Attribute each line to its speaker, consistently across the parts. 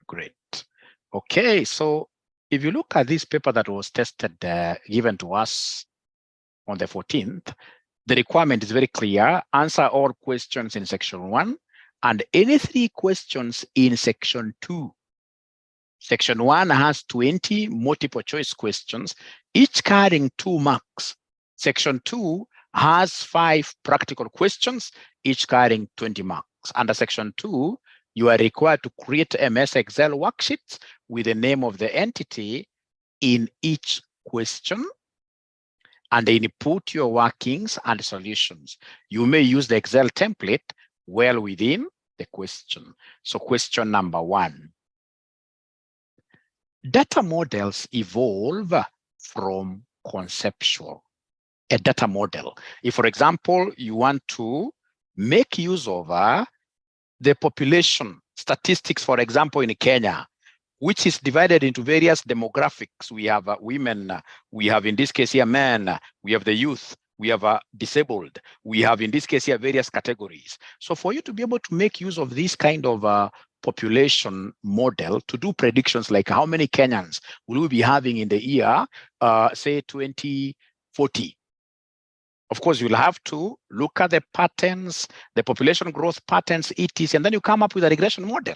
Speaker 1: Great. Okay, so if you look at this paper that was tested, given to us on the 14th, the requirement is very clear. Answer all questions in section 1 and any 3 questions in section 2. Section 1 has 20 multiple choice questions, each carrying 2 marks. Section 2 has 5 practical questions, each carrying 20 marks. Under section 2, you are required to create MS Excel worksheets with the name of the entity in each question and input your workings and solutions. You may use the Excel template well within the question. So question number 1. Data models evolve from conceptual. A data model. If, for example, you want to make use of the population statistics, for example, in Kenya, which is divided into various demographics. We have women, we have in this case here men, we have the youth, we have disabled, we have in this case here various categories. So for you to be able to make use of this kind of population model to do predictions like how many Kenyans will we be having in the year, say 2040. Of course, you'll have to look at the patterns, the population growth patterns, ETs, and then you come up with a regression model.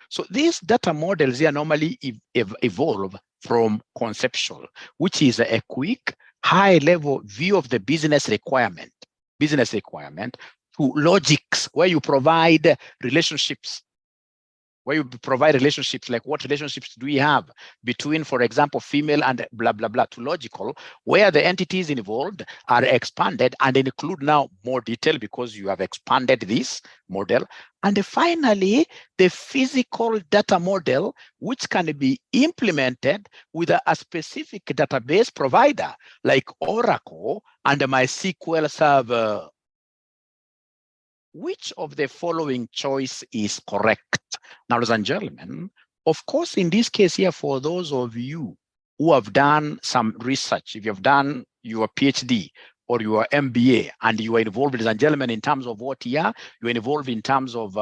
Speaker 1: So these data models here normally evolve from conceptual, which is a quick, high-level view of the business requirement, to logics, where you provide relationships. Like what relationships do we have between, for example, female and blah, blah, blah, to logical, where the entities involved are expanded and include now more detail because you have expanded this model. And finally, the physical data model, which can be implemented with a specific database provider like Oracle and MySQL Server. Which of the following choice is correct? Now, ladies and gentlemen, of course, in this case here, for those of you who have done some research, if you have done your PhD or your MBA and you are involved, ladies and gentlemen, in terms of what here, you're involved in terms of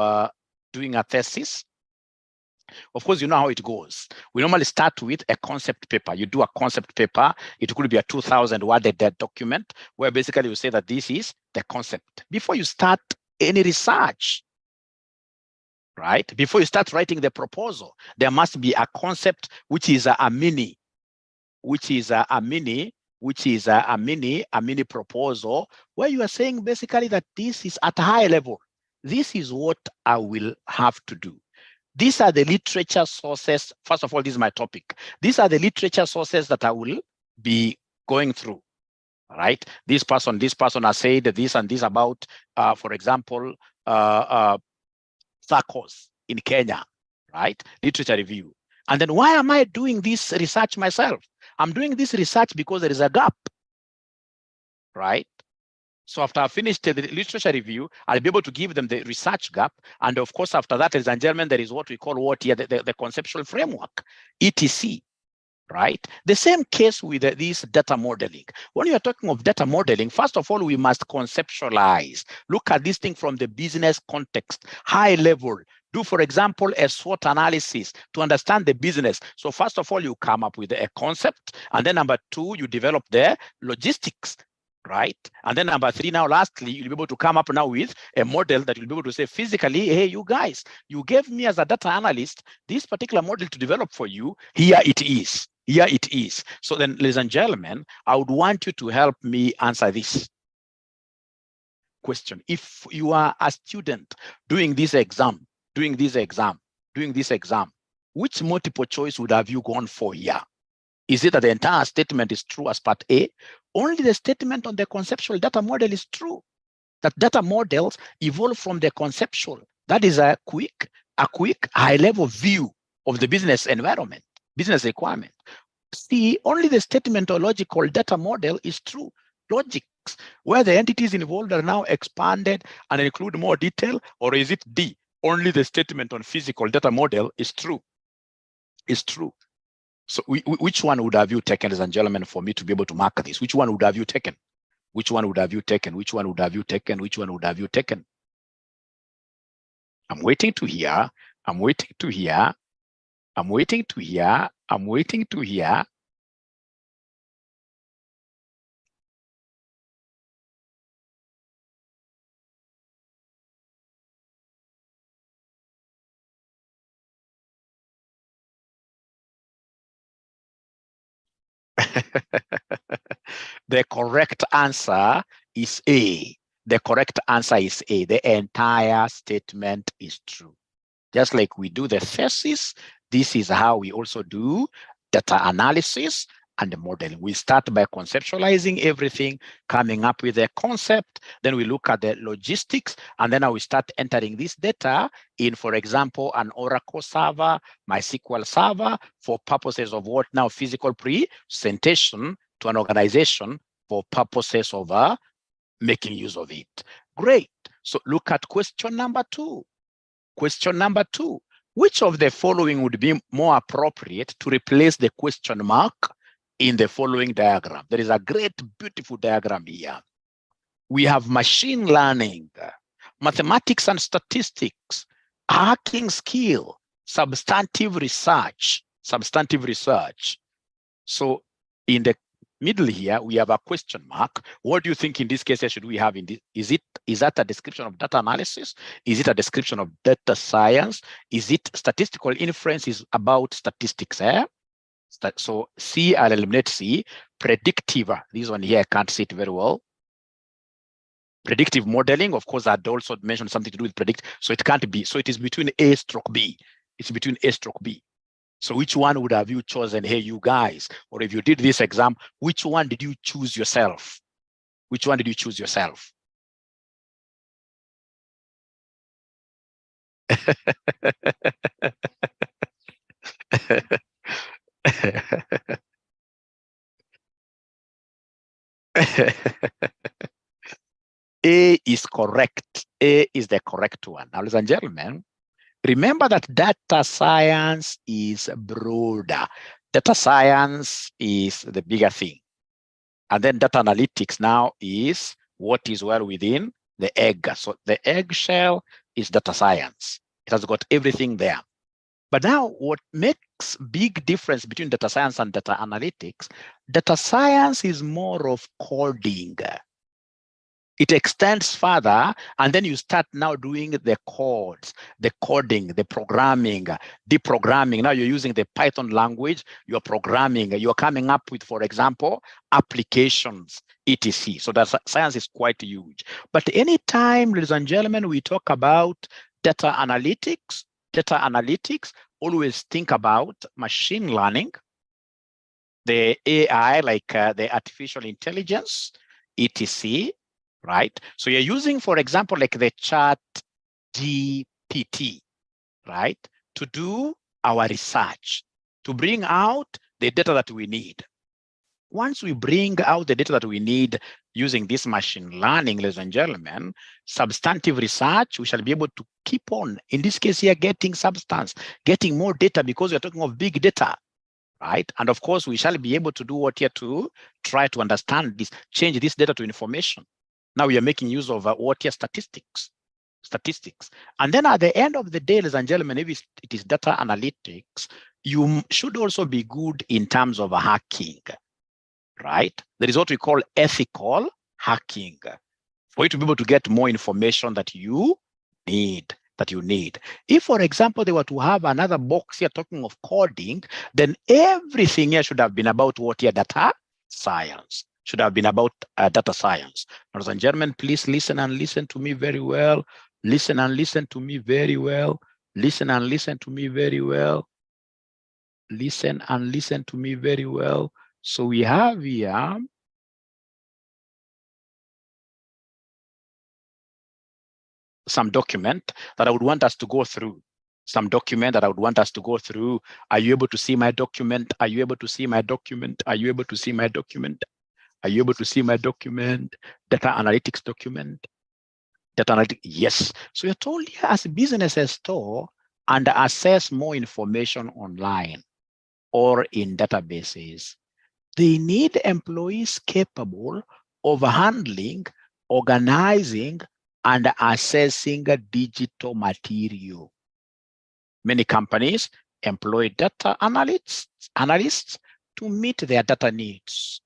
Speaker 1: doing a thesis. Of course, you know how it goes. We normally start with a concept paper. You do a concept paper. It could be a 2,000-word document where basically you say that this is the concept. Before you start any research, right? Before you start writing the proposal, there must be a concept which is a mini proposal where you are saying basically that this is at a high level. This is what I will have to do. These are the literature sources. First of all, this is my topic. These are the literature sources that I will be going through. Right? This person has said this and this about, for example, SACCOs in Kenya, right? Literature review. And then why am I doing this research myself? I'm doing this research because there is a gap, right? So after I finished the literature review, I'll be able to give them the research gap. And of course, after that, ladies and gentlemen, there is what we call the conceptual framework, ETC. Right? The same case with this data modeling. When you are talking of data modeling, first of all, we must conceptualize. Look at this thing from the business context, high level. Do, for example, a SWOT analysis to understand the business. So first of all, you come up with a concept. And then number 2, you develop the logistics. Right? And then number 3, now lastly, you'll be able to come up now with a model that you'll be able to say physically, hey, you guys, you gave me as a data analyst this particular model to develop for you. Here it is. Here it is. So then, ladies and gentlemen, I would want you to help me answer this question. If you are a student doing this exam, which multiple choice would have you gone for here? Is it that the entire statement is true as part A? Only the statement on the conceptual data model is true. That data models evolve from the conceptual. That is a quick high-level view of the business environment, business requirement. C, only the statement or logical data model is true. Logics, where the entities involved are now expanded and include more detail, or is it D, only the statement on physical data model is true? Is true. So which one would have you taken, ladies and gentlemen, for me to be able to mark this? Which one would have you taken? Which one would have you taken? Which one would have you taken? Which one would have you taken? I'm waiting to hear I'm waiting to hear. I'm waiting to hear. I'm waiting to hear. The correct answer is A. The correct answer is A. The entire statement is true. Just like we do the thesis, this is how we also do data analysis and the modeling. We start by conceptualizing everything, coming up with a concept, then we look at the logistics, and then we start entering this data in, for example, an Oracle server, MySQL server, for purposes of what now? Physical presentation to an organization for purposes of making use of it. Great. So look at question number 2. Question number 2. Which of the following would be more appropriate to replace the question mark in the following diagram? There is a great, beautiful diagram here. We have machine learning, mathematics and statistics, hacking skill, substantive research. So in the middle here, we have a question mark. What do you think in this case should we have in this? Is that a description of data analysis? Is it a description of data science? Is it statistical inference is about statistics? So C, I'll eliminate C. Predictive, this one here, I can't see it very well. Predictive modeling, of course, I'd also mentioned something to do with predict. So it can't be. So it is between A stroke B. It's between A stroke B. So which one would have you chosen? Hey, you guys, or if you did this exam, which one did you choose yourself? Which one did you choose yourself? A is correct. A is the correct one. Now, ladies and gentlemen, remember that data science is broader. Data science is the bigger thing. And then data analytics now is what is well within the egg. So the eggshell is data science. It has got everything there. But now what makes big difference between data science and data analytics, data science is more of coding. It extends further, and then you start now doing the codes, the coding, the programming, deprogramming. Now you're using the Python language, you're programming, you're coming up with, for example, applications, etc. So that science is quite huge. But anytime, ladies and gentlemen, we talk about data analytics, always think about machine learning, the AI, like the artificial intelligence, etc. Right? So you're using, for example, like the chat GPT, right? To do our research, to bring out the data that we need. Once we bring out the data that we need using this machine learning, ladies and gentlemen, substantive research, we shall be able to keep on, in this case here, getting substance, getting more data, because we're talking of big data, right? And of course, we shall be able to do what here to try to understand this, change this data to information. Now we are making use of what here, statistics. And then at the end of the day, ladies and gentlemen, if it is data analytics, you should also be good in terms of hacking, right? There is what we call ethical hacking, for you to be able to get more information that you need. If, for example, they were to have another box here talking of coding, then everything here should have been about what here, data science. Should have been about data science. Ladies and gentlemen, please listen and listen to me very well. Listen and listen to me very well. Listen and listen to me very well. Listen and listen to me very well. So we have here some document that I would want us to go through. Are you able to see my document? Are you able to see my document? Are you able to see my document? Are you able to see my document? Data analytics document. Data analytics, yes. So you're told here as businesses store and access more information online or in databases, they need employees capable of handling, organizing, and assessing digital material. Many companies employ data analysts to meet their data needs.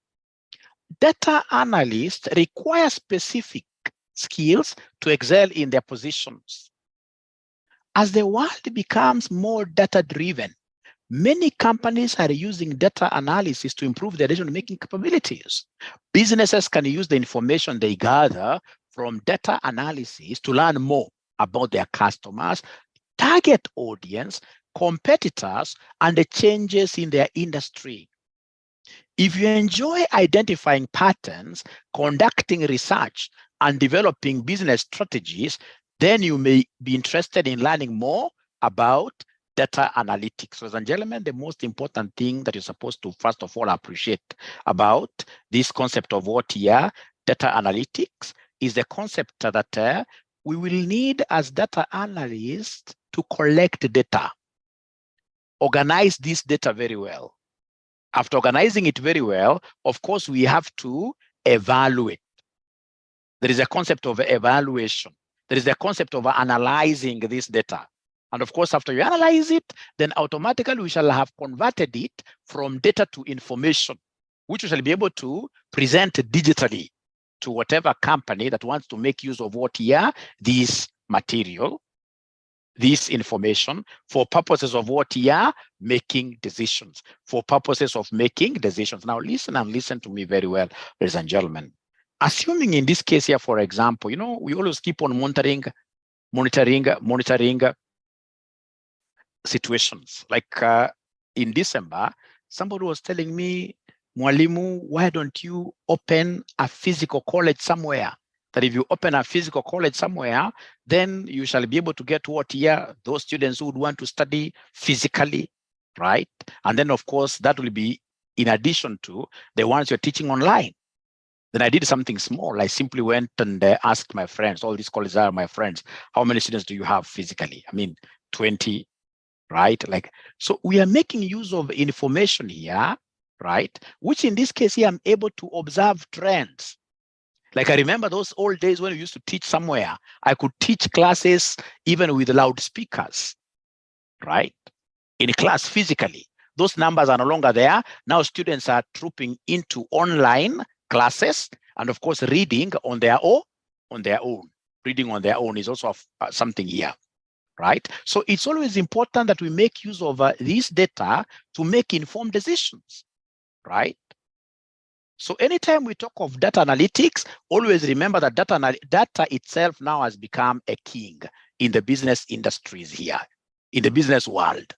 Speaker 1: Data analysts require specific skills to excel in their positions. As the world becomes more data-driven, many companies are using data analysis to improve their decision-making capabilities. Businesses can use the information they gather from data analysis to learn more about their customers, target audience, competitors, and the changes in their industry. If you enjoy identifying patterns, conducting research, and developing business strategies, then you may be interested in learning more about data analytics. So, ladies and gentlemen, the most important thing that you're supposed to first of all appreciate about this concept of what here, data analytics, is the concept that we will need as data analysts to collect data, organize this data very well. After organizing it very well, of course, we have to evaluate. There is a concept of evaluation. There is a concept of analyzing this data. And of course, after you analyze it, then automatically we shall have converted it from data to information, which we shall be able to present digitally to whatever company that wants to make use of what here, this material, this information, for purposes of what here, making decisions, for purposes of making decisions. Now listen and listen to me very well, ladies and gentlemen. Assuming in this case here, for example, you know, we always keep on monitoring situations. Like in December, somebody was telling me, Mwalimu, why don't you open a physical college somewhere? That if you open a physical college somewhere, then you shall be able to get what here, those students who would want to study physically, right? And then of course, that will be in addition to the ones you're teaching online. Then I did something small. I simply went and asked my friends, all these colleges are my friends, how many students do you have physically? I mean, 20, right? Like, so we are making use of information here, right? Which in this case here, I'm able to observe trends. Like I remember those old days when we used to teach somewhere, I could teach classes even with loudspeakers, right? In class physically. Those numbers are no longer there. Now students are trooping into online classes, and of course, reading on their own. Reading on their own is also something here, right? So it's always important that we make use of this data to make informed decisions, right? So anytime we talk of data analytics, always remember that data itself now has become a king in the business industries here, in the business world.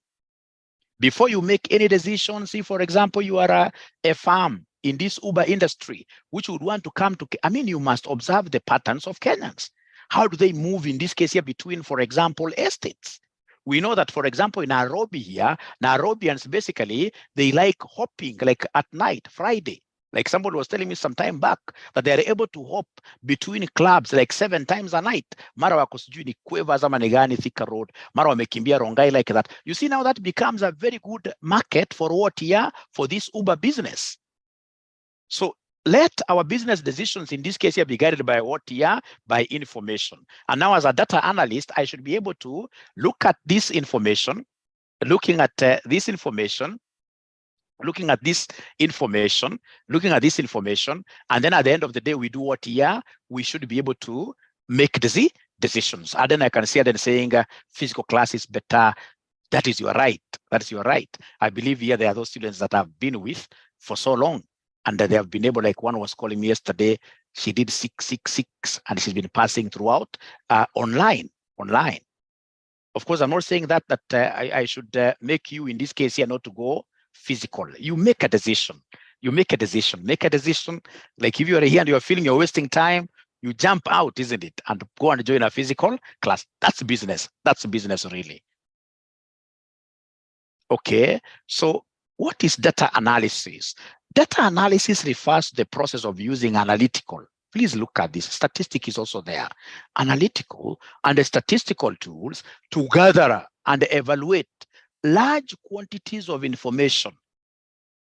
Speaker 1: Before you make any decisions, see, for example, you are a farm in this Uber industry, which would want to come to, I mean, you must observe the patterns of Kenyans. How do they move in this case here between, for example, estates? We know that, for example, in Nairobi here, Nairobians basically, they like hopping like at night, Friday. Like somebody was telling me some time back that they are able to hop between clubs like 7 times a night. Mara wako sijui ni Quavers ama ni gani Thika Road. Mara wamekimbia Rongai like that. You see now that becomes a very good market for what here? For this Uber business. So let our business decisions in this case here be guided by what here? By information. And now as a data analyst, I should be able to look at this information, looking at this information, and then at the end of the day, we do what here? We should be able to make decisions. And then I can see them saying physical class is better. That is your right. That is your right. I believe here there are those students that I've been with for so long, and that they have been able, like one was calling me yesterday, she did 666 and she's been passing throughout online. Of course, I'm not saying that I should make you in this case here not to go physical. You make a decision. Make a decision. Like if you are here and you're feeling you're wasting time, you jump out, isn't it? And go and join a physical class. That's business. That's business really. Okay, so what is data analysis? Data analysis refers to the process of using analytical. Please look at this. Statistic is also there. Analytical and the statistical tools to gather and evaluate large quantities of information.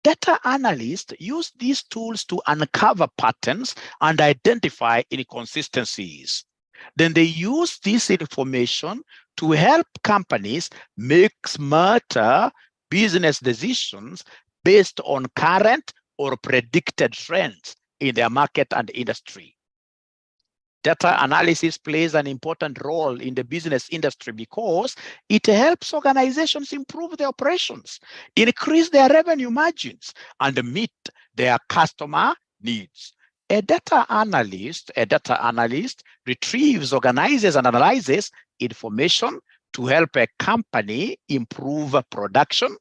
Speaker 1: Data analysts use these tools to uncover patterns and identify inconsistencies. Then they use this information to help companies make smarter business decisions based on current or predicted trends in their market and industry. Data analysis plays an important role in the business industry because it helps organizations improve their operations, increase their revenue margins, and meet their customer needs. A data analyst retrieves, organizes, and analyzes information to help a company improve production,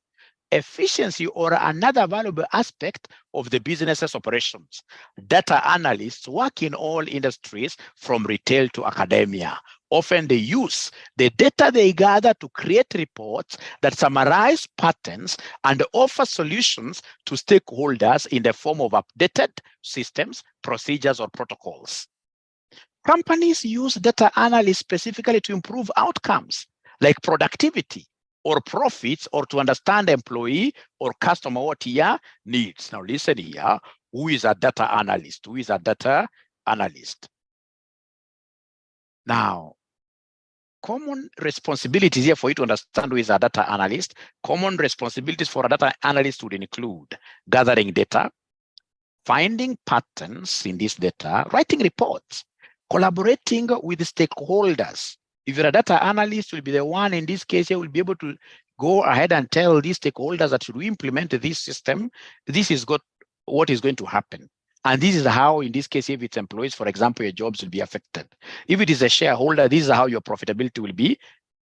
Speaker 1: efficiency, or another valuable aspect of the business's operations. Data analysts work in all industries from retail to academia. Often they use the data they gather to create reports that summarize patterns and offer solutions to stakeholders in the form of updated systems, procedures, or protocols. Companies use data analysis specifically to improve outcomes like productivity or profits, or to understand employee or customer what here needs. Now listen here, who is a data analyst? Who is a data analyst? Now, common responsibilities here for you to understand who is a data analyst. Common responsibilities for a data analyst would include gathering data, finding patterns in this data, writing reports, collaborating with stakeholders. If you're a data analyst, will be the one in this case here will be able to go ahead and tell these stakeholders that should we implement this system, this is what is going to happen. And this is how, in this case, if it's employees, for example, your jobs will be affected. If it is a shareholder, this is how your profitability will be,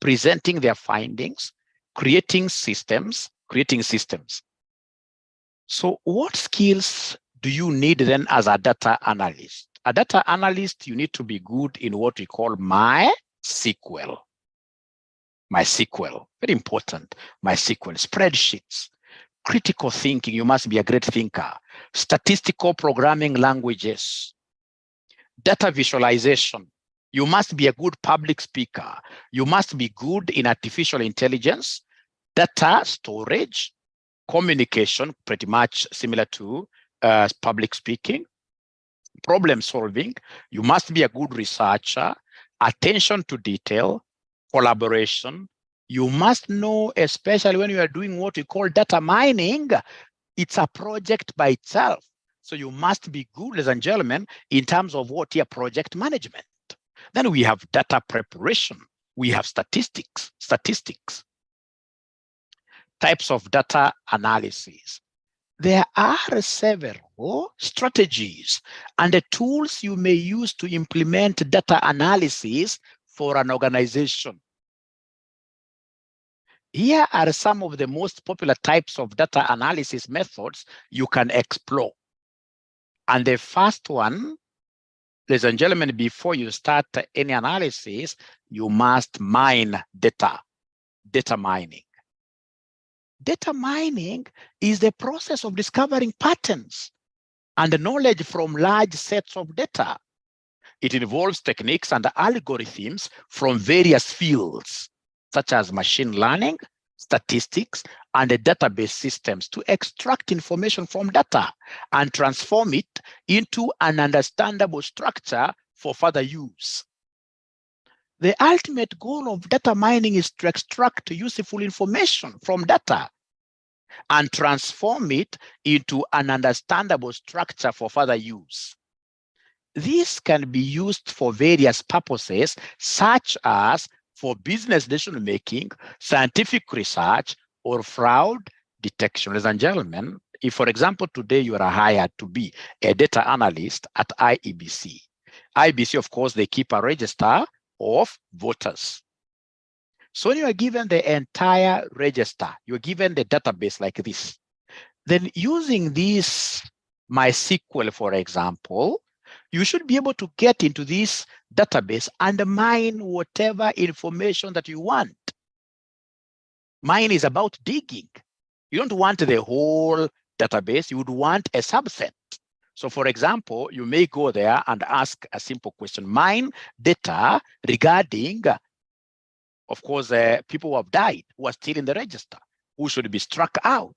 Speaker 1: presenting their findings, creating systems. So what skills do you need then as a data analyst? A data analyst, you need to be good in what we call MySQL, very important. MySQL, spreadsheets, critical thinking, you must be a great thinker, statistical programming languages, data visualization, you must be a good public speaker, you must be good in artificial intelligence, data storage, communication, pretty much similar to public speaking, problem solving, you must be a good researcher, attention to detail, collaboration. You must know, especially when you are doing what we call data mining, it's a project by itself. So you must be good, ladies and gentlemen, in terms of what here project management. Then we have data preparation. We have statistics. Types of data analysis. There are several strategies and the tools you may use to implement data analysis for an organization. Here are some of the most popular types of data analysis methods you can explore. And the first one, ladies and gentlemen, before you start any analysis, you must mine data mining. Data mining is the process of discovering patterns and knowledge from large sets of data. It involves techniques and algorithms from various fields, such as machine learning, statistics, and database systems to extract information from data and transform it into an understandable structure for further use. The ultimate goal of data mining is to extract useful information from data and transform it into an understandable structure for further use. This can be used for various purposes, such as for business decision-making, scientific research, or fraud detection. Ladies and gentlemen, if, for example, today you are hired to be a data analyst at IEBC. IEBC, of course, they keep a register of voters. So when you are given the entire register, you're given the database like this. Then using this MySQL, for example, you should be able to get into this database and mine whatever information that you want. Mine is about digging. You don't want the whole database, you would want a subset. So for example, you may go there and ask a simple question, mine data regarding, of course, people who have died, who are still in the register, who should be struck out,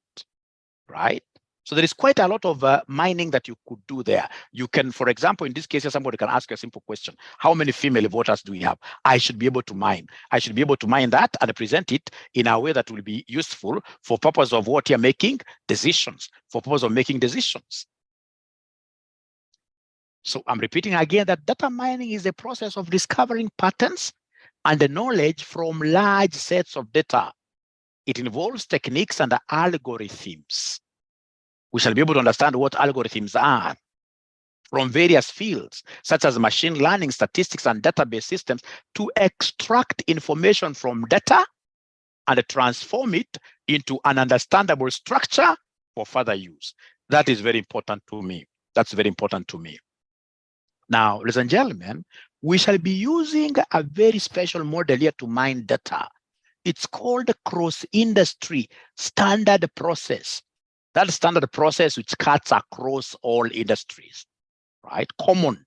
Speaker 1: right? So there is quite a lot of mining that you could do there. You can, for example, in this case, somebody can ask you a simple question. How many female voters do we have? I should be able to mine. I should be able to mine that and present it in a way that will be useful for purpose of what you're making decisions, for purpose of making decisions. So I'm repeating again that data mining is a process of discovering patterns and the knowledge from large sets of data. It involves techniques and algorithms. We shall be able to understand what algorithms are from various fields, such as machine learning, statistics, and database systems, to extract information from data and transform it into an understandable structure for further use. That is very important to me. That's very important to me. Now, ladies and gentlemen, we shall be using a very special model here to mine data. It's called cross-industry standard process. That standard process which cuts across all industries, right? Common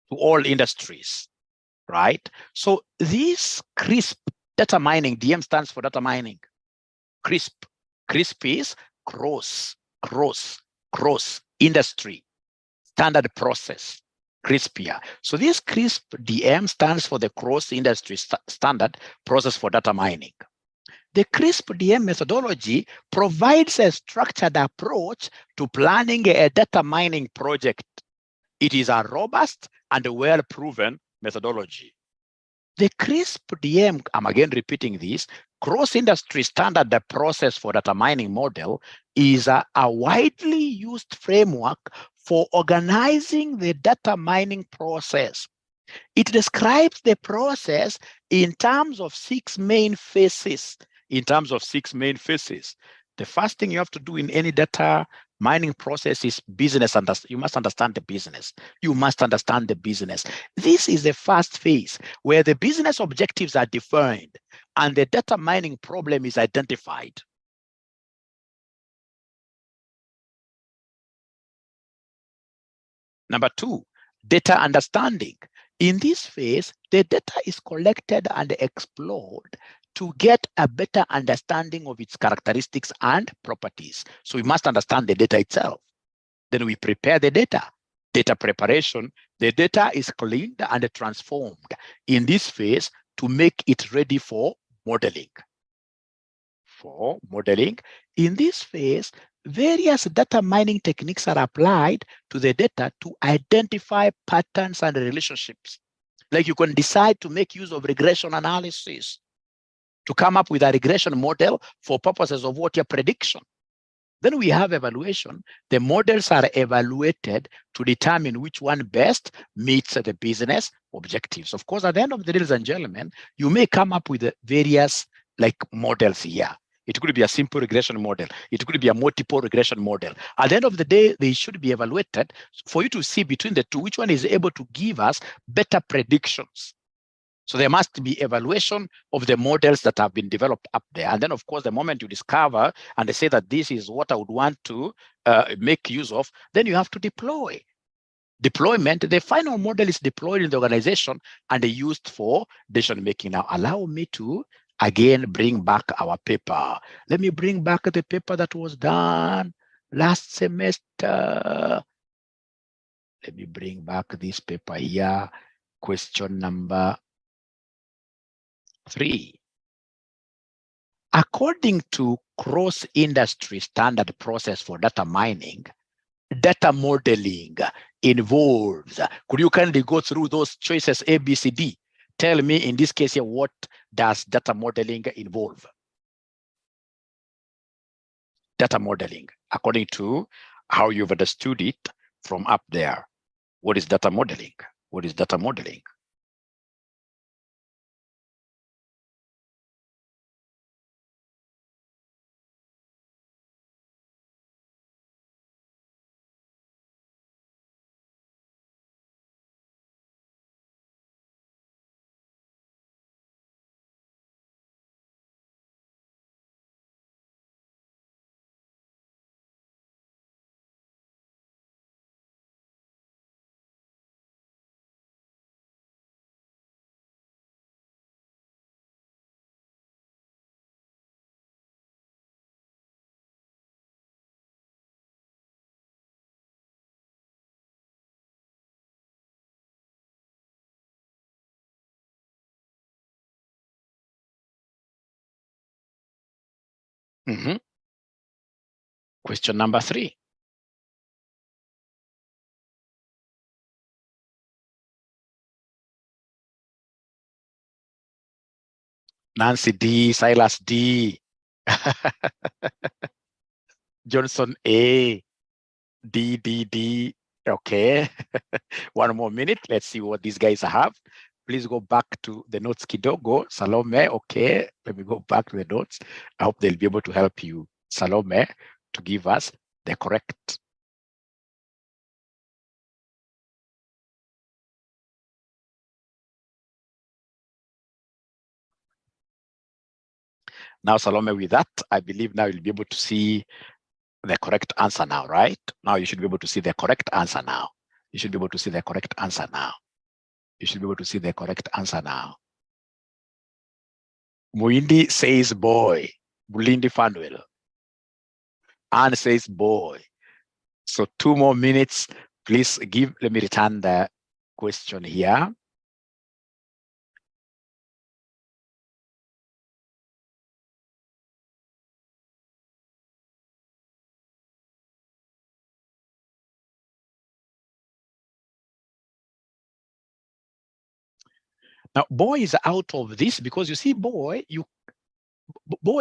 Speaker 1: to all industries, right? So this CRISP, data mining, DM stands for data mining. CRISP is cross industry standard process. CRISP here. So this CRISP DM stands for the cross industry standard process for data mining. The CRISP DM methodology provides a structured approach to planning a data mining project. It is a robust and well-proven methodology. The CRISP DM, I'm again repeating this, cross-industry standard process for data mining model is a widely used framework for organizing the data mining process. It describes the process in terms of 6 main phases. The first thing you have to do in any data mining process is business. You must understand the business. This is the first phase where the business objectives are defined and the data mining problem is identified. Number 2, data understanding. In this phase, the data is collected and explored to get a better understanding of its characteristics and properties. So we must understand the data itself. Then we prepare the data. Data preparation, the data is cleaned and transformed in this phase to make it ready for modeling. In this phase, various data mining techniques are applied to the data to identify patterns and relationships. Like you can decide to make use of regression analysis to come up with a regression model for purposes of what your prediction. Then we have evaluation. The models are evaluated to determine which one best meets the business objectives. Of course, at the end of the day, ladies and gentlemen, you may come up with various models here. It could be a simple regression model. It could be a multiple regression model. At the end of the day, they should be evaluated for you to see between the two, which one is able to give us better predictions. So there must be evaluation of the models that have been developed up there. And then, of course, the moment you discover and they say that this is what I would want to make use of, then you have to deploy. Deployment, the final model is deployed in the organization and used for decision making. Now, allow me to again bring back our paper. Let me bring back the paper that was done last semester. Let me bring back this paper here. Question number 3. According to cross-industry standard process for data mining, data modeling involves, could you kindly go through those choices A, B, C, D? Tell me in this case here, what does data modeling involve? Data modeling, according to how you've understood it from up there. What is data modeling? What is data modeling? Question number 3. Nancy D, Silas D, Johnson A, D. Okay. One more minute. Let's see what these guys have. Please go back to the notes, Kidogo. Salome, okay. Let me go back to the notes. I hope they'll be able to help you, Salome, to give us the correct. Now, Salome, with that, I believe now you'll be able to see the correct answer now, right? Now you should be able to see the correct answer now. You should be able to see the correct answer now. You should be able to see the correct answer now. Muindi says boy. Bulindi Fanuel. Anne says boy. So 2 more minutes. Please let me return the question here. Now, boy is out of this because you see, boy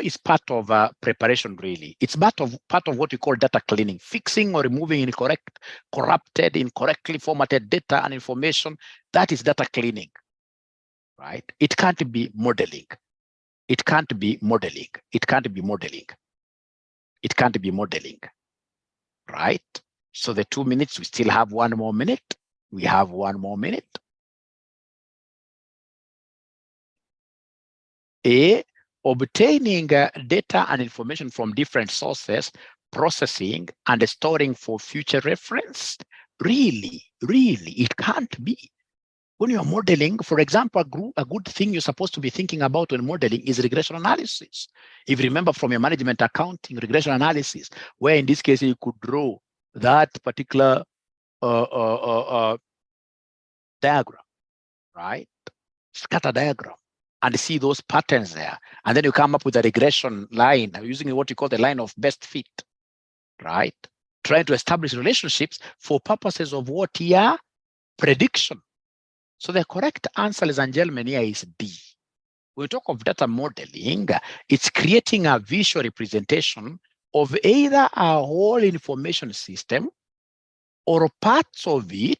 Speaker 1: is part of preparation, really. It's part of what we call data cleaning, fixing or removing incorrect, corrupted, incorrectly formatted data and information. That is data cleaning, right? It can't be modeling. It can't be modeling. It can't be modeling. It can't be modeling, right? So the 2 minutes, we still have 1 more minute. We have 1 more minute. A, obtaining data and information from different sources, processing and storing for future reference. Really, it can't be. When you're modeling, for example, a good thing you're supposed to be thinking about when modeling is regression analysis. If you remember from your management accounting, regression analysis, where in this case you could draw that particular diagram, right? Scatter diagram, and see those patterns there. And then you come up with a regression line using what you call the line of best fit, right? Trying to establish relationships for purposes of what here? Prediction. So the correct answer, ladies and gentlemen, here is D. When we talk of data modeling, it's creating a visual representation of either a whole information system or parts of it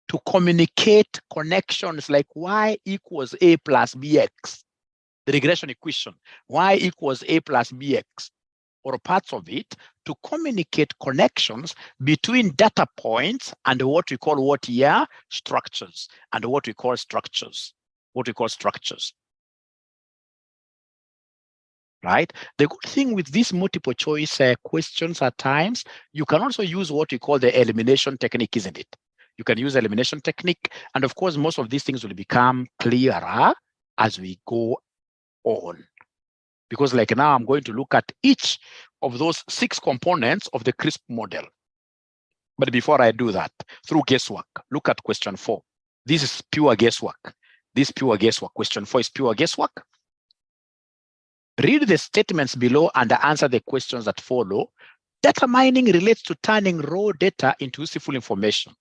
Speaker 1: to communicate connections like y equals a plus bx, the regression equation, y equals a plus bx, or parts of it to communicate connections between data points and what we call structures, and what we call structures, right? The good thing with these multiple choice questions at times, you can also use what we call the elimination technique, isn't it? You can use elimination technique. And of course, most of these things will become clearer as we go on. Because like now, I'm going to look at each of those 6 components of the CRISP model. But before I do that, through guesswork, look at question 4. This is pure guesswork. This pure guesswork. Question 4 is pure guesswork. Read the statements below and answer the questions that follow. Data mining relates to turning raw data into useful information.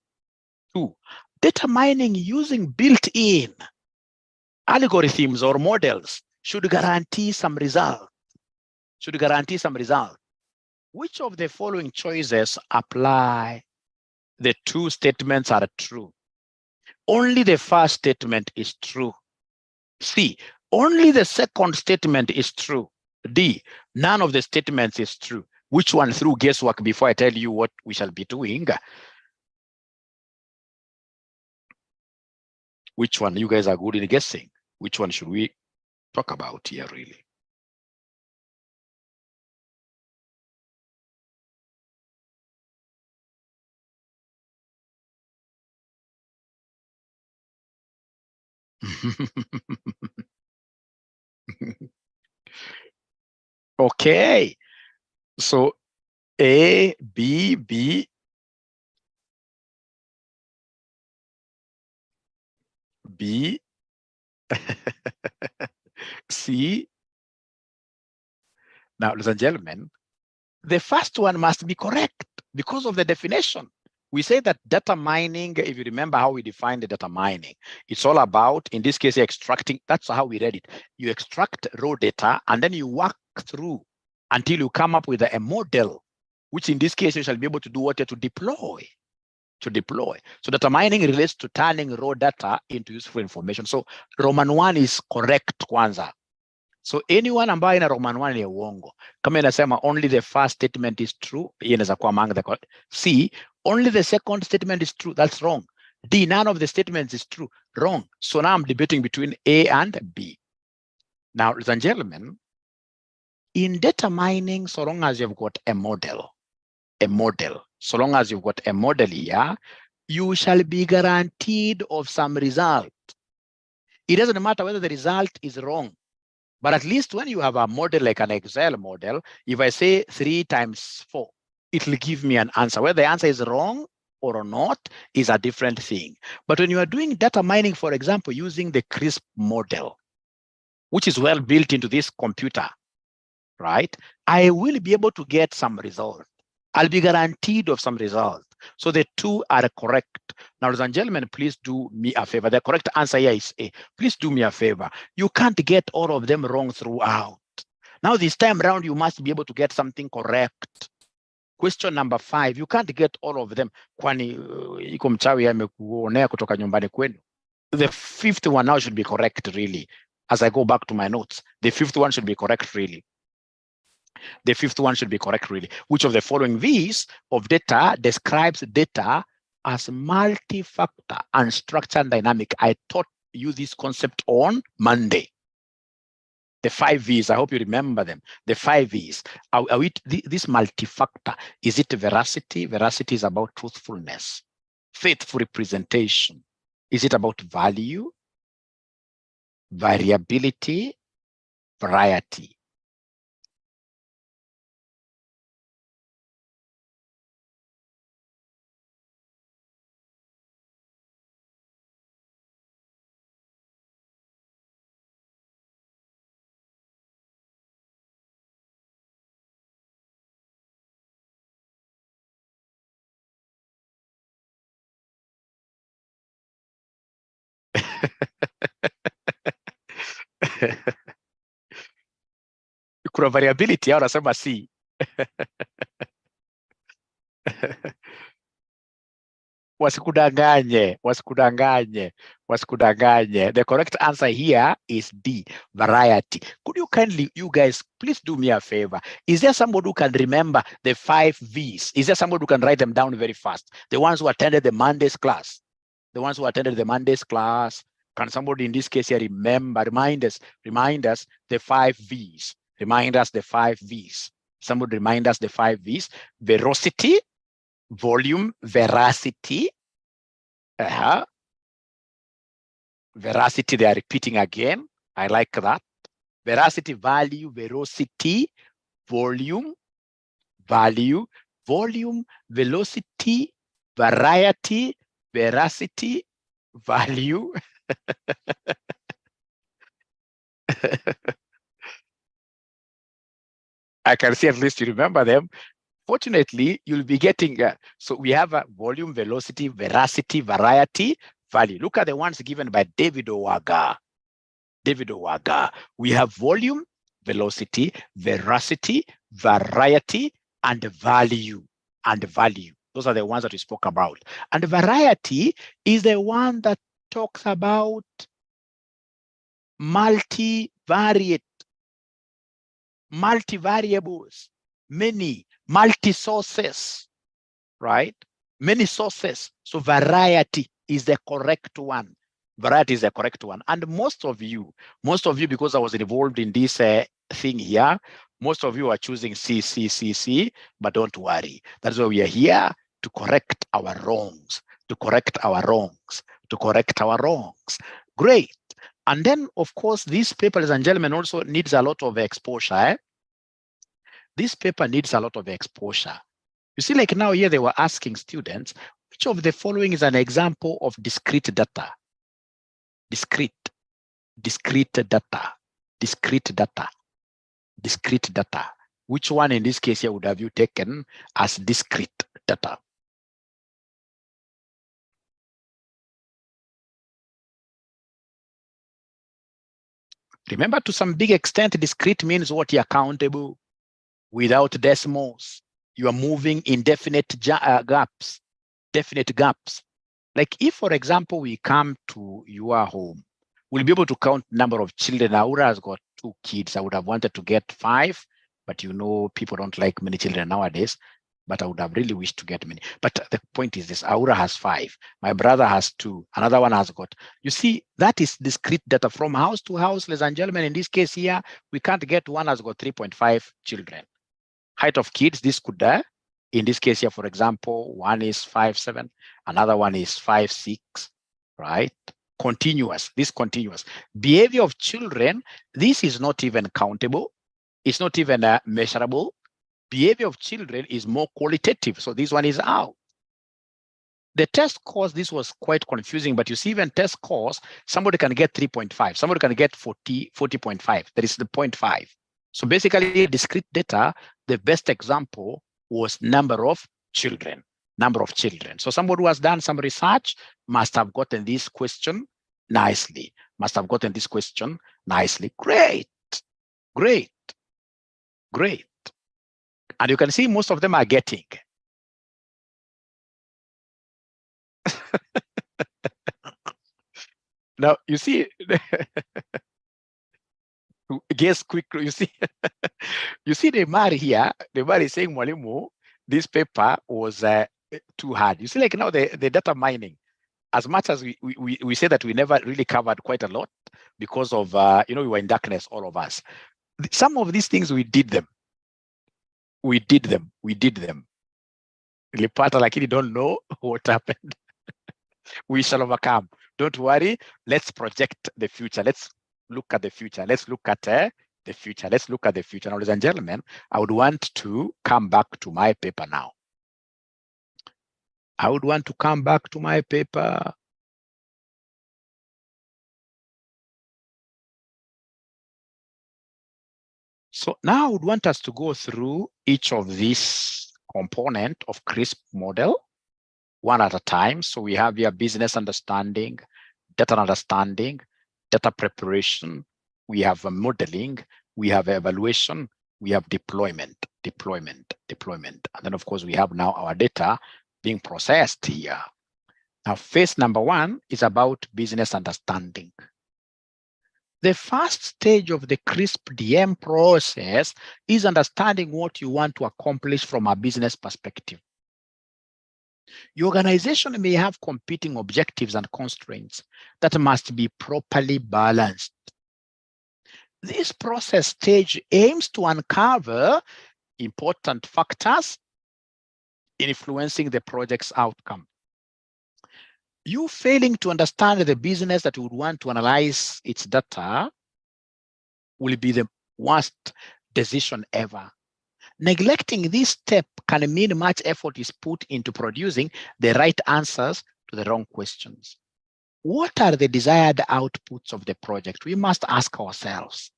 Speaker 1: 2, data mining using built-in algorithms or models should guarantee some result. Which of the following choices apply? The 2 statements are true. Only the first statement is true. C, only the second statement is true. D, none of the statements is true. Which one? Through guesswork, before I tell you what we shall be doing. Which one? You guys are good in guessing. Which one should we talk about here, really? Okay. So A, B, C, Now, ladies and gentlemen, the first one must be correct because of the definition. We say that data mining, if you remember how we define the data mining, it's all about, in this case, extracting. That's how we read it. You extract raw data and then you work through until you come up with a model, which in this case, you shall be able to do what? To deploy. So data mining relates to turning raw data into useful information. So Roman 1 is correct kwanza. So anyone ambaye ina Roman 1 ni uongo. Kama inasema only the first statement is true, inaweza kuwa among the correct. C, only the second statement is true, that's wrong. D, none of the statements is true, wrong. So now I'm debating between A and B. Now, ladies and gentlemen, in data mining, so long as you've got a model, so long as you've got a model here, you shall be guaranteed of some result. It doesn't matter whether the result is wrong. But at least when you have a model like an Excel model, if I say 3 times 4, it will give me an answer. Whether the answer is wrong or not is a different thing. But when you are doing data mining, for example, using the CRISP model, which is well built into this computer, right? I will be able to get some result. I'll be guaranteed of some result. So the two are correct. Now, ladies and gentlemen, please do me a favor. The correct answer here is A. Please do me a favor. You can't get all of them wrong throughout. Now, this time around, you must be able to get something correct. Question number 5, you can't get all of them. Kwani iko mchawi amekuonea kutoka nyumbani kwenu. The 5th one now should be correct, really. As I go back to my notes, the 5th one should be correct, really. The 5th one should be correct, really. Which of the following V's of data describes data as multi-factor and structured dynamic? I taught you this concept on Monday. The 5 V's, I hope you remember them. The 5 V's. This multi-factor, is it veracity? Veracity is about truthfulness. Faithful representation. Is it about value? Variability? Variety? Kuna variability au nasema C? Wasikudanganye. The correct answer here is D, variety. Could you kindly, you guys, please do me a favor. Is there somebody who can remember the 5 V's? Is there somebody who can write them down very fast? The ones who attended the Monday's class. Can somebody in this case here remind us the 5 V's? Remind us the 5 V's. Somebody remind us the 5 V's. Velocity, volume, veracity. Veracity, they are repeating again. I like that. Veracity, value, velocity, volume, velocity, variety, veracity, value. I can see at least you remember them. Fortunately, you'll be getting, so we have a volume, velocity, veracity, variety, value. Look at the ones given by David Owaga. We have volume, velocity, veracity, variety, and value. Those are the ones that we spoke about. And variety is the one that talks about multivariables, many multi-sources, right? Many sources. So variety is the correct one. And most of you, because I was involved in this thing here, most of you are choosing C, but don't worry. That's why we are here, to correct our wrongs. Great. And then, of course, this paper, ladies and gentlemen, also needs a lot of exposure. This paper needs a lot of exposure. You see, like now here they were asking students, which of the following is an example of discrete data? Discrete data. Which one in this case here would have you taken as discrete data? Remember, to some big extent, discrete means what? You're countable without decimals. You are moving in definite gaps, definite gaps. Like if, for example, we come to your home, we'll be able to count number of children. Aura has got 2 kids. I would have wanted to get 5, but you know, people don't like many children nowadays. But I would have really wished to get many. But the point is this: Aura has 5. My brother has 2. Another one has got. You see, that is discrete data from house to house, ladies and gentlemen. In this case here, we can't get one has got 3.5 children. Height of kids, this could in this case here, for example, one is 5'7", another one is 5'6", right? Continuous, this continuous. Behavior of children, this is not even countable. It's not even measurable. Behavior of children is more qualitative. So this one is out. The test course, this was quite confusing, but you see, even test course, somebody can get 3.5, somebody can get 40.5. That is the 0.5. So basically, discrete data, the best example was number of children. So somebody who has done some research must have gotten this question nicely. Great. And you can see most of them are getting. Now, you see, guess quickly, you see, you see the Mari here, the Mari saying, Mwalimu, this paper was too hard. You see, like now the data mining, as much as we say that we never really covered quite a lot because of, we were in darkness, all of us. Some of these things, we did them. Lipata, like you don't know what happened. We shall overcome. Don't worry. Let's project the future. Let's look at the future. Let's look at the future. Now, ladies and gentlemen, I would want to come back to my paper now. So now I would want us to go through each of these components of CRISP model one at a time. So we have here business understanding, data understanding, data preparation, we have modeling, we have evaluation, we have deployment. And then, of course, we have now our data being processed here. Now, phase number 1 is about business understanding. The first stage of the CRISP DM process is understanding what you want to accomplish from a business perspective. Your organization may have competing objectives and constraints that must be properly balanced. This process stage aims to uncover important factors influencing the project's outcome. You failing to understand the business that you would want to analyze its data will be the worst decision ever. Neglecting this step can mean much effort is put into producing the right answers to the wrong questions. What are the desired outputs of the project? We must ask ourselves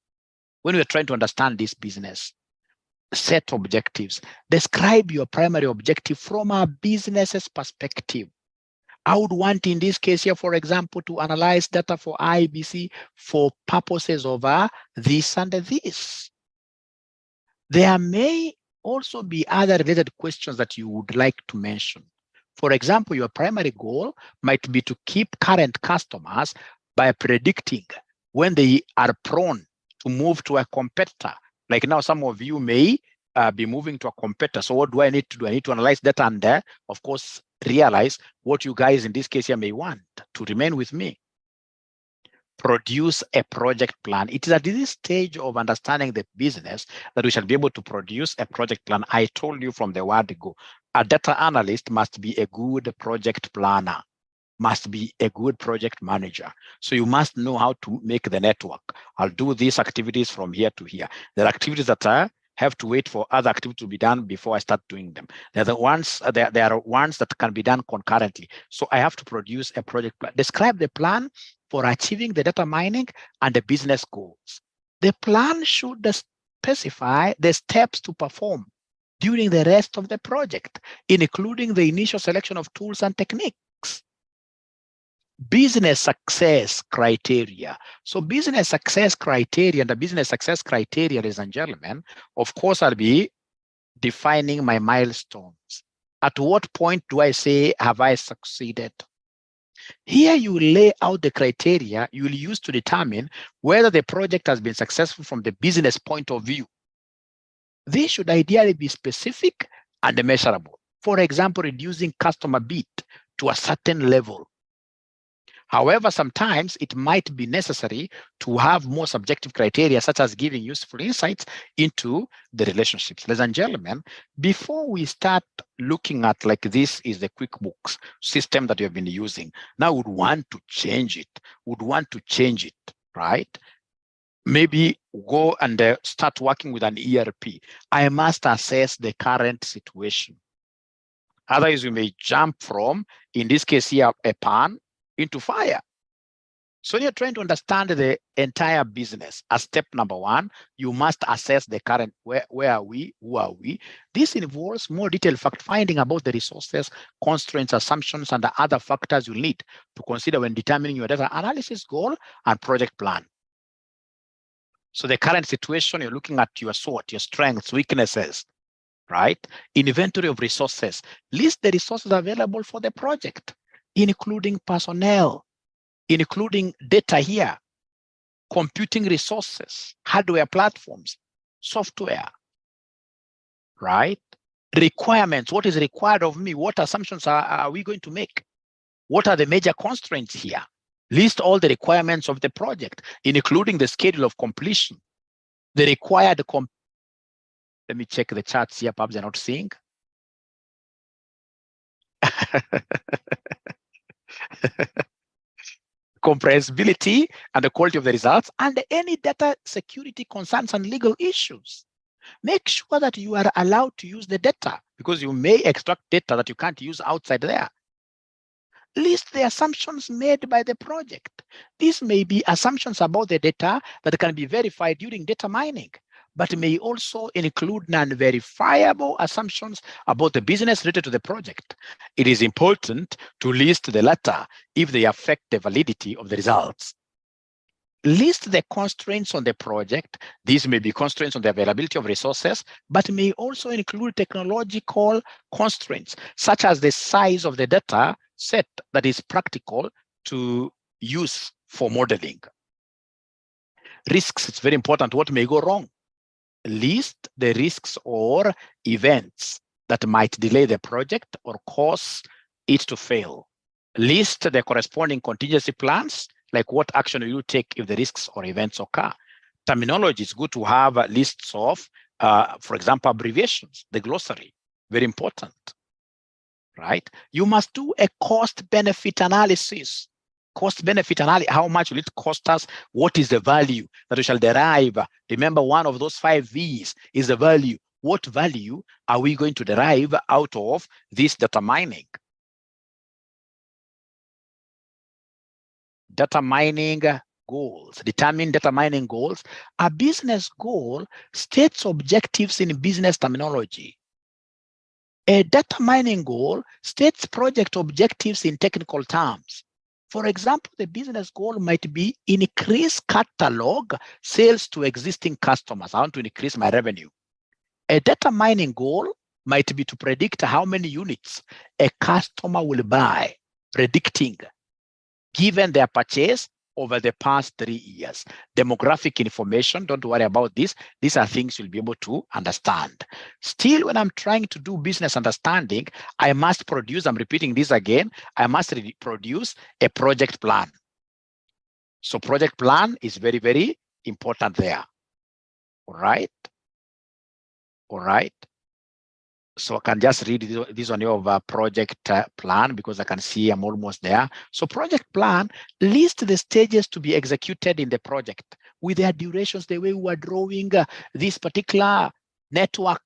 Speaker 1: when we're trying to understand this business. Set objectives. Describe your primary objective from a business's perspective. I would want, in this case here, for example, to analyze data for IBC for purposes of this and this. There may also be other related questions that you would like to mention. For example, your primary goal might be to keep current customers by predicting when they are prone to move to a competitor. Like now, some of you may be moving to a competitor. So what do I need to do? I need to analyze data and, of course, realize what you guys in this case here may want to remain with me. Produce a project plan. It is at this stage of understanding the business that we shall be able to produce a project plan. I told you from the word go, a data analyst must be a good project planner, must be a good project manager. So you must know how to make the network. I'll do these activities from here to here. There are activities that have to wait for other activities to be done before I start doing them. There are ones that can be done concurrently. So I have to produce a project plan. Describe the plan for achieving the data mining and the business goals. The plan should specify the steps to perform during the rest of the project, including the initial selection of tools and techniques. Business success criteria. So business success criteria, and the business success criteria, ladies and gentlemen, of course, I'll be defining my milestones. At what point do I say, have I succeeded? Here you lay out the criteria you will use to determine whether the project has been successful from the business point of view. They should ideally be specific and measurable. For example, reducing customer beat to a certain level. However, sometimes it might be necessary to have more subjective criteria, such as giving useful insights into the relationships. Ladies and gentlemen, before we start looking at like this is the QuickBooks system that you have been using, now would want to change it, right? Maybe go and start working with an ERP. I must assess the current situation. Otherwise, you may jump from, in this case here, a pan into fire. So you're trying to understand the entire business. As step number one, you must assess the current, where are we, who are we. This involves more detailed fact finding about the resources, constraints, assumptions, and the other factors you need to consider when determining your data analysis goal and project plan. So the current situation, you're looking at your SWOT, your strengths, weaknesses, right? Inventory of resources. List the resources available for the project, including personnel, including data here, computing resources, hardware platforms, software, right? Requirements, what is required of me? What assumptions are we going to make? What are the major constraints here? List all the requirements of the project, including the schedule of completion, the required, let me check the charts here, perhaps they're not seeing. Comprehensibility and the quality of the results, and any data security concerns and legal issues. Make sure that you are allowed to use the data, because you may extract data that you can't use outside there. List the assumptions made by the project. These may be assumptions about the data that can be verified during data mining, but may also include non-verifiable assumptions about the business related to the project. It is important to list the latter if they affect the validity of the results. List the constraints on the project. These may be constraints on the availability of resources, but may also include technological constraints, such as the size of the data set that is practical to use for modeling. Risks, it's very important. What may go wrong? List the risks or events that might delay the project or cause it to fail. List the corresponding contingency plans, like what action will you take if the risks or events occur. Terminology, is good to have lists of, for example, abbreviations, the glossary, very important, right? You must do a cost-benefit analysis. Cost-benefit analysis, how much will it cost us? What is the value that we shall derive? Remember, one of those 5 V's is the value. What value are we going to derive out of this data mining? Data mining goals. Determine data mining goals. A business goal states objectives in business terminology. A data mining goal states project objectives in technical terms. For example, the business goal might be increase catalog sales to existing customers. I want to increase my revenue. A data mining goal might be to predict how many units a customer will buy, predicting given their purchase over the past 3 years. Demographic information, don't worry about this. These are things you'll be able to understand. Still, when I'm trying to do business understanding, I must produce, I'm repeating this again, I must produce a project plan. So project plan is very, very important there. All right. All right. So I can just read this on your project plan, because I can see I'm almost there. So project plan, list the stages to be executed in the project with their durations, the way we are drawing this particular network.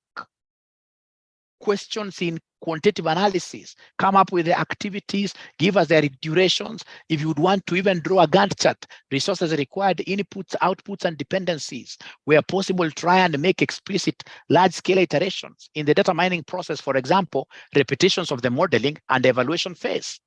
Speaker 1: Questions in quantitative analysis, come up with the activities, give us their durations. If you would want to even draw a Gantt chart, resources required, inputs, outputs, and dependencies, where possible, try and make explicit large-scale iterations in the data mining process, for example, repetitions of the modeling and evaluation phase.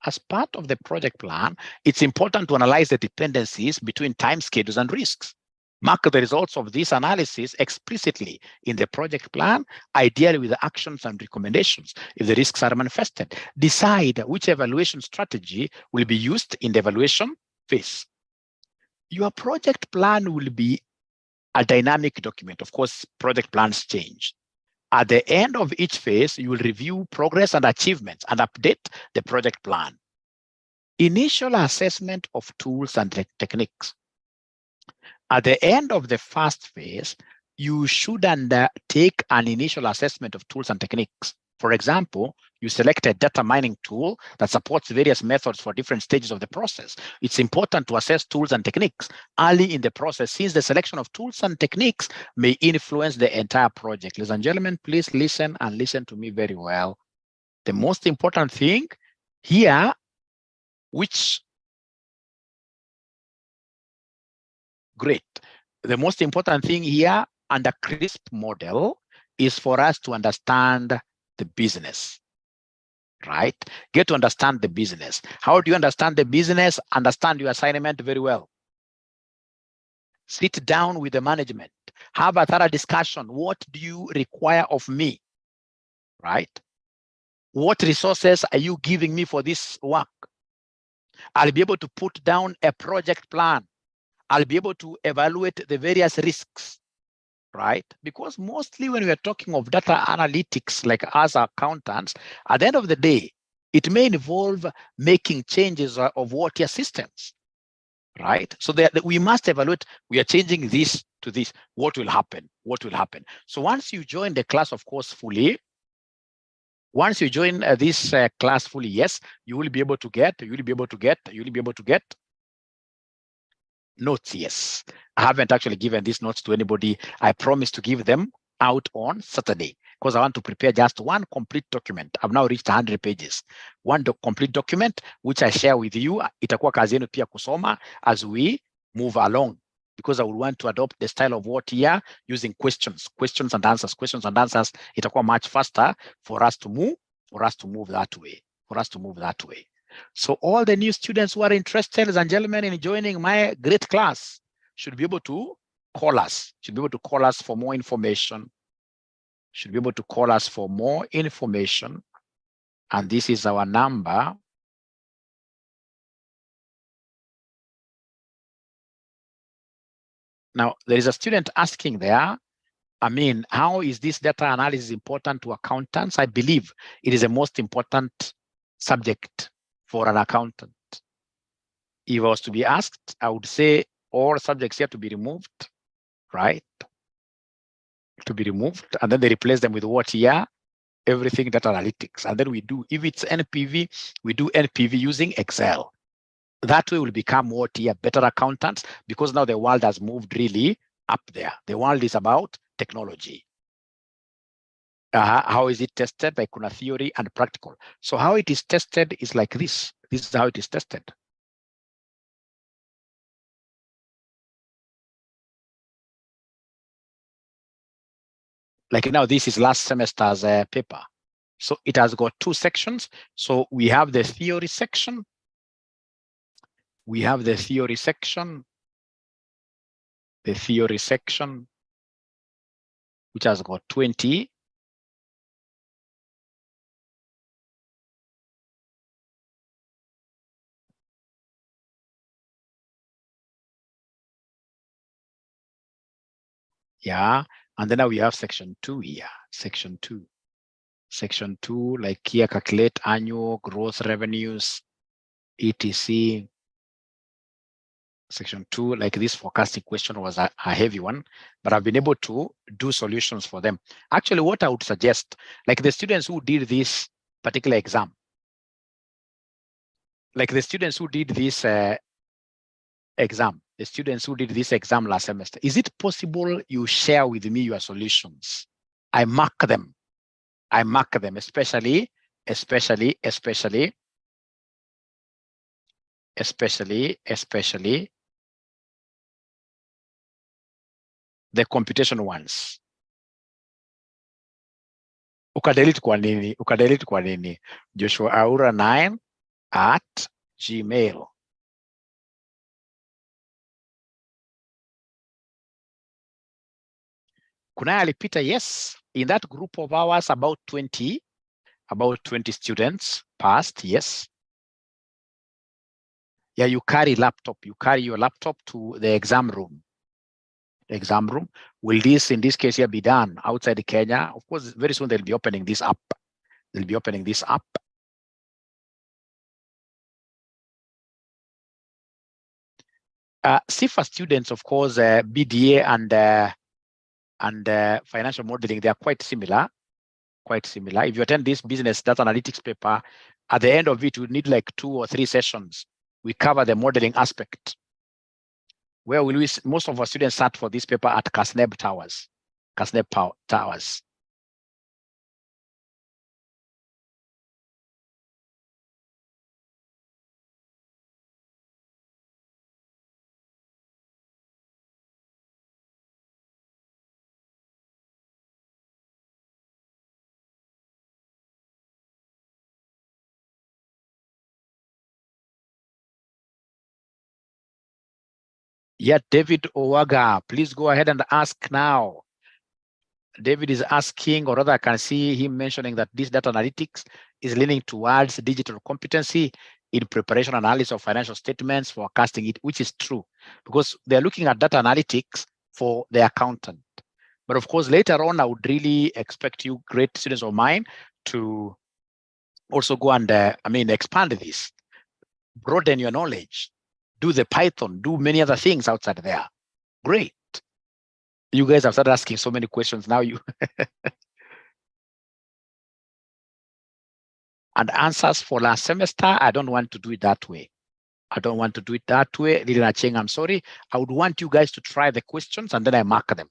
Speaker 1: As part of the project plan, it's important to analyze the dependencies between time schedules and risks. Mark the results of this analysis explicitly in the project plan, ideally with the actions and recommendations if the risks are manifested. Decide which evaluation strategy will be used in the evaluation phase. Your project plan will be a dynamic document. Of course, project plans change. At the end of each phase, you will review progress and achievements and update the project plan. Initial assessment of tools and techniques. At the end of the first phase, you should undertake an initial assessment of tools and techniques. For example, you select a data mining tool that supports various methods for different stages of the process. It's important to assess tools and techniques early in the process, since the selection of tools and techniques may influence the entire project. Ladies and gentlemen, please listen and listen to me very well. The most important thing here, the most important thing here under CRISP model is for us to understand the business, right? Get to understand the business. How do you understand the business? Understand your assignment very well. Sit down with the management. Have a thorough discussion. What do you require of me, right? What resources are you giving me for this work? I'll be able to put down a project plan. I'll be able to evaluate the various risks, right? Because mostly when we are talking of data analytics, like as accountants, at the end of the day, it may involve making changes of what your systems, right? So that we must evaluate, we are changing this to this, what will happen? What will happen? So once you join the class, of course, fully, once you join this class fully, yes, you will be able to get notes. Yes, I haven't actually given these notes to anybody. I promise to give them out on Saturday because I want to prepare just one complete document. I've now reached 100 pages. One complete document which I share with you. Itakuwa kazi yenu pia kusoma as we move along, because I would want to adopt the style of what here, using questions and answers. Itakuwa much faster for us to move that way. So all the new students who are interested, ladies and gentlemen, in joining my great class should be able to call us, for more information, and this is our number. Now, there is a student asking there, how is this data analysis important to accountants? I believe it is the most important subject for an accountant. If I was to be asked, I would say all subjects here to be removed, right? To be removed, and then they replace them with what here? Everything data analytics. And then we do, if it's NPV, we do NPV using Excel. That way we'll become what here? Better accountants, because now the world has moved really up there. The world is about technology. How is it tested? Like kuna theory and practical. So how it is tested is like this. This is how it is tested. Like now, this is last semester's paper. So it has got two sections. So we have the theory section. which has got 20. Yeah, and then now we have section 2 here. Section 2, like here, calculate annual gross revenues, etc. Section 2, like this forecasting question was a heavy one, but I've been able to do solutions for them. Actually, what I would suggest, like the students who did this particular exam, last semester, is it possible you share with me your solutions? I mark them. I mark them, especially the computation ones. Ukadelete kwa nini? Joshua Aura 9 at Gmail. Kunaya alipita, yes. In that group of ours, about 20 students passed, yes. Yeah, you carry your laptop to the exam room. Will this, in this case here, be done outside Kenya? Of course, very soon they'll be opening this up. CIFA students, of course, BDA and financial modeling, they are quite similar. If you attend this business data analytics paper, at the end of it, you need like 2 or 3 sessions. We cover the modeling aspect. Where will we? Most of our students sat for this paper at KASNEB Towers. Yeah, David Owaga, please go ahead and ask now. David is asking, or rather I can see him mentioning that this data analytics is leaning towards digital competency in preparation analysis of financial statements, forecasting it, which is true, because they're looking at data analytics for the accountant. But of course, later on, I would really expect you, great students of mine, to also go and, expand this, broaden your knowledge, do the Python, do many other things outside there. Great. You guys have started asking so many questions now. You and answers for last semester, I don't want to do it that way. Lilina Cheng, I'm sorry. I would want you guys to try the questions and then I mark them.